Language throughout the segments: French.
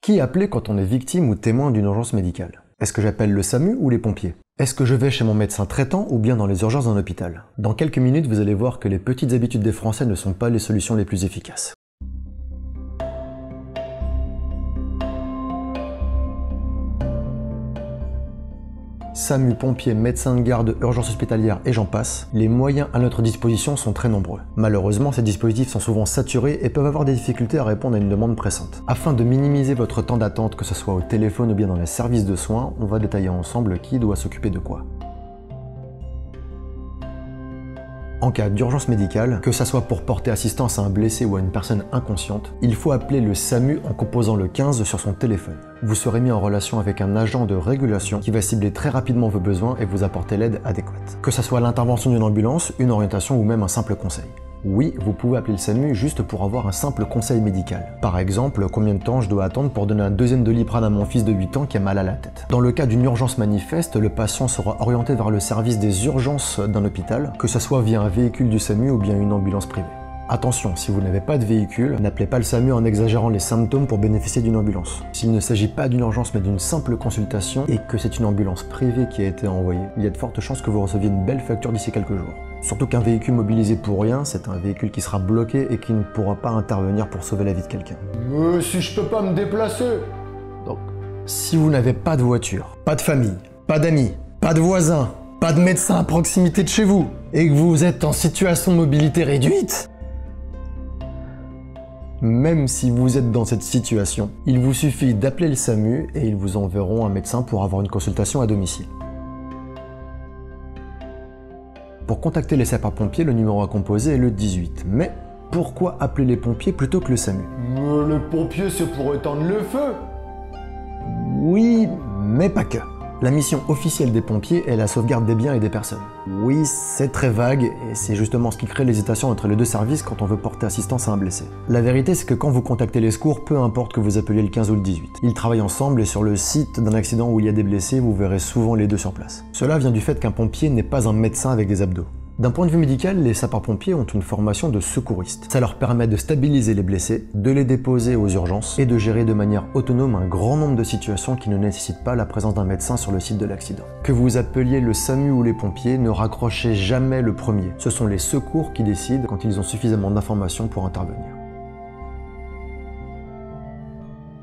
Qui appeler quand on est victime ou témoin d'une urgence médicale? Est-ce que j'appelle le SAMU ou les pompiers? Est-ce que je vais chez mon médecin traitant ou bien dans les urgences d'un hôpital? Dans quelques minutes, vous allez voir que les petites habitudes des Français ne sont pas les solutions les plus efficaces. SAMU, pompiers, médecins de garde, urgences hospitalières et j'en passe, les moyens à notre disposition sont très nombreux. Malheureusement, ces dispositifs sont souvent saturés et peuvent avoir des difficultés à répondre à une demande pressante. Afin de minimiser votre temps d'attente, que ce soit au téléphone ou bien dans les services de soins, on va détailler ensemble qui doit s'occuper de quoi. En cas d'urgence médicale, que ça soit pour porter assistance à un blessé ou à une personne inconsciente, il faut appeler le SAMU en composant le 15 sur son téléphone. Vous serez mis en relation avec un agent de régulation qui va cibler très rapidement vos besoins et vous apporter l'aide adéquate. Que ça soit l'intervention d'une ambulance, une orientation ou même un simple conseil. Oui, vous pouvez appeler le SAMU juste pour avoir un simple conseil médical. Par exemple, combien de temps je dois attendre pour donner un deuxième Doliprane à mon fils de 8 ans qui a mal à la tête. Dans le cas d'une urgence manifeste, le patient sera orienté vers le service des urgences d'un hôpital, que ce soit via un véhicule du SAMU ou bien une ambulance privée. Attention, si vous n'avez pas de véhicule, n'appelez pas le SAMU en exagérant les symptômes pour bénéficier d'une ambulance. S'il ne s'agit pas d'une urgence mais d'une simple consultation et que c'est une ambulance privée qui a été envoyée, il y a de fortes chances que vous receviez une belle facture d'ici quelques jours. Surtout qu'un véhicule mobilisé pour rien, c'est un véhicule qui sera bloqué et qui ne pourra pas intervenir pour sauver la vie de quelqu'un. Si je peux pas me déplacer. Donc, si vous n'avez pas de voiture, pas de famille, pas d'amis, pas de voisins, pas de médecin à proximité de chez vous, et que vous êtes en situation de mobilité réduite, même si vous êtes dans cette situation, il vous suffit d'appeler le SAMU et ils vous enverront un médecin pour avoir une consultation à domicile. Pour contacter les sapeurs-pompiers, le numéro à composer est le 18. Mais pourquoi appeler les pompiers plutôt que le SAMU? Les pompiers, c'est pour éteindre le feu. Oui, mais pas que. La mission officielle des pompiers est la sauvegarde des biens et des personnes. Oui, c'est très vague et c'est justement ce qui crée l'hésitation entre les deux services quand on veut porter assistance à un blessé. La vérité, c'est que quand vous contactez les secours, peu importe que vous appeliez le 15 ou le 18. Ils travaillent ensemble et sur le site d'un accident où il y a des blessés, vous verrez souvent les deux sur place. Cela vient du fait qu'un pompier n'est pas un médecin avec des abdos. D'un point de vue médical, les sapeurs-pompiers ont une formation de secouristes. Ça leur permet de stabiliser les blessés, de les déposer aux urgences et de gérer de manière autonome un grand nombre de situations qui ne nécessitent pas la présence d'un médecin sur le site de l'accident. Que vous appeliez le SAMU ou les pompiers, ne raccrochez jamais le premier. Ce sont les secours qui décident quand ils ont suffisamment d'informations pour intervenir.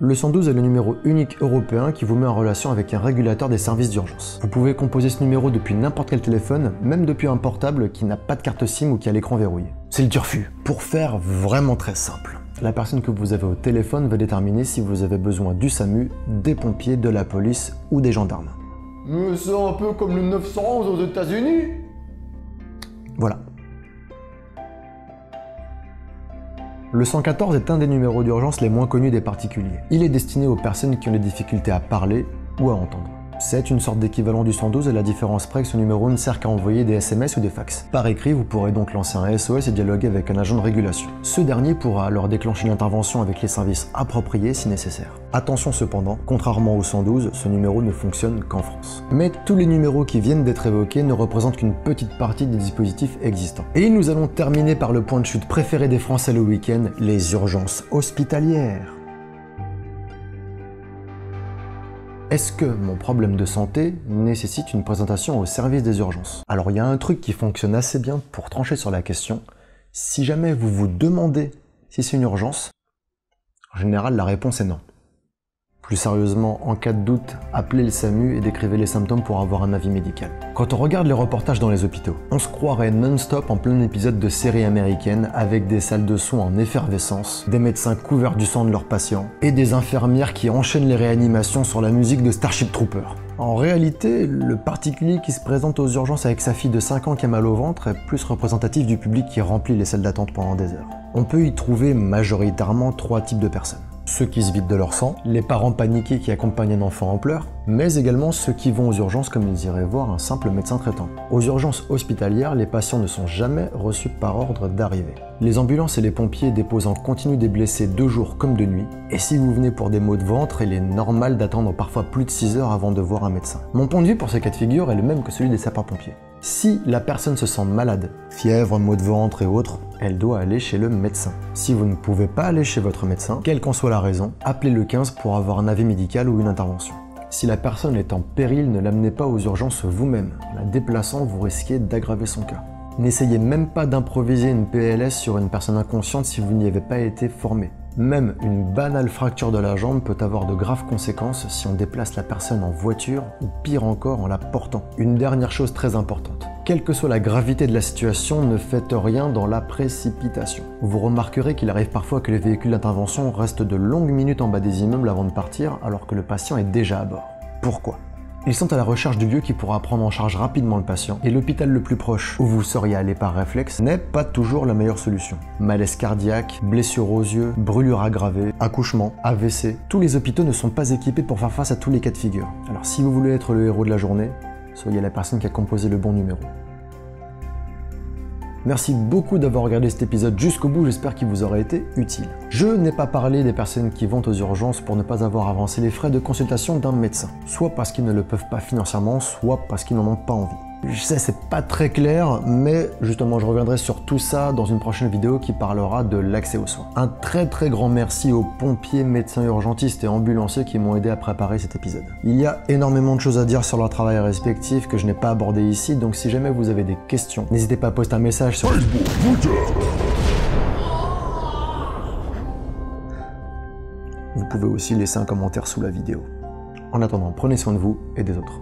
Le 112 est le numéro unique européen qui vous met en relation avec un régulateur des services d'urgence. Vous pouvez composer ce numéro depuis n'importe quel téléphone, même depuis un portable qui n'a pas de carte SIM ou qui a l'écran verrouillé. C'est le turfu. Pour faire vraiment très simple, la personne que vous avez au téléphone va déterminer si vous avez besoin du SAMU, des pompiers, de la police ou des gendarmes. Mais c'est un peu comme le 911 aux États-Unis. Voilà. Le 114 est un des numéros d'urgence les moins connus des particuliers. Il est destiné aux personnes qui ont des difficultés à parler ou à entendre. C'est une sorte d'équivalent du 112 et la différence près que ce numéro ne sert qu'à envoyer des SMS ou des fax. Par écrit, vous pourrez donc lancer un SOS et dialoguer avec un agent de régulation. Ce dernier pourra alors déclencher une intervention avec les services appropriés si nécessaire. Attention cependant, contrairement au 112, ce numéro ne fonctionne qu'en France. Mais tous les numéros qui viennent d'être évoqués ne représentent qu'une petite partie des dispositifs existants. Et nous allons terminer par le point de chute préféré des Français le week-end, les urgences hospitalières. Est-ce que mon problème de santé nécessite une présentation au service des urgences? Alors il y a un truc qui fonctionne assez bien pour trancher sur la question. Si jamais vous vous demandez si c'est une urgence, en général la réponse est non. Plus sérieusement, en cas de doute, appelez le SAMU et décrivez les symptômes pour avoir un avis médical. Quand on regarde les reportages dans les hôpitaux, on se croirait non-stop en plein épisode de série américaine avec des salles de soins en effervescence, des médecins couverts du sang de leurs patients et des infirmières qui enchaînent les réanimations sur la musique de Starship Troopers. En réalité, le particulier qui se présente aux urgences avec sa fille de 5 ans qui a mal au ventre est plus représentatif du public qui remplit les salles d'attente pendant des heures. On peut y trouver majoritairement 3 types de personnes. Ceux qui se vident de leur sang, les parents paniqués qui accompagnent un enfant en pleurs, mais également ceux qui vont aux urgences comme ils iraient voir un simple médecin traitant. Aux urgences hospitalières, les patients ne sont jamais reçus par ordre d'arrivée. Les ambulances et les pompiers déposent en continu des blessés de jour comme de nuit, et si vous venez pour des maux de ventre, il est normal d'attendre parfois plus de 6 heures avant de voir un médecin. Mon point de vue pour ce cas de figure est le même que celui des sapeurs-pompiers. Si la personne se sent malade, fièvre, maux de ventre et autres, elle doit aller chez le médecin. Si vous ne pouvez pas aller chez votre médecin, quelle qu'en soit la raison, appelez le 15 pour avoir un avis médical ou une intervention. Si la personne est en péril, ne l'amenez pas aux urgences vous-même. En la déplaçant, vous risquez d'aggraver son cas. N'essayez même pas d'improviser une PLS sur une personne inconsciente si vous n'y avez pas été formé. Même une banale fracture de la jambe peut avoir de graves conséquences si on déplace la personne en voiture ou pire encore en la portant. Une dernière chose très importante. Quelle que soit la gravité de la situation, ne faites rien dans la précipitation. Vous remarquerez qu'il arrive parfois que les véhicules d'intervention restent de longues minutes en bas des immeubles avant de partir alors que le patient est déjà à bord. Pourquoi ? Ils sont à la recherche du lieu qui pourra prendre en charge rapidement le patient et l'hôpital le plus proche où vous seriez allé par réflexe n'est pas toujours la meilleure solution. Malaise cardiaque, blessure aux yeux, brûlure aggravée, accouchement, AVC, tous les hôpitaux ne sont pas équipés pour faire face à tous les cas de figure. Alors si vous voulez être le héros de la journée, soyez la personne qui a composé le bon numéro. Merci beaucoup d'avoir regardé cet épisode jusqu'au bout, j'espère qu'il vous aura été utile. Je n'ai pas parlé des personnes qui vont aux urgences pour ne pas avoir avancé les frais de consultation d'un médecin, soit parce qu'ils ne le peuvent pas financièrement, soit parce qu'ils n'en ont pas envie. Je sais, c'est pas très clair, mais justement, je reviendrai sur tout ça dans une prochaine vidéo qui parlera de l'accès aux soins. Un très grand merci aux pompiers, médecins urgentistes et ambulanciers qui m'ont aidé à préparer cet épisode. Il y a énormément de choses à dire sur leur travail respectif que je n'ai pas abordé ici, donc si jamais vous avez des questions, n'hésitez pas à poster un message sur Facebook, Twitter. Vous pouvez aussi laisser un commentaire sous la vidéo. En attendant, prenez soin de vous et des autres.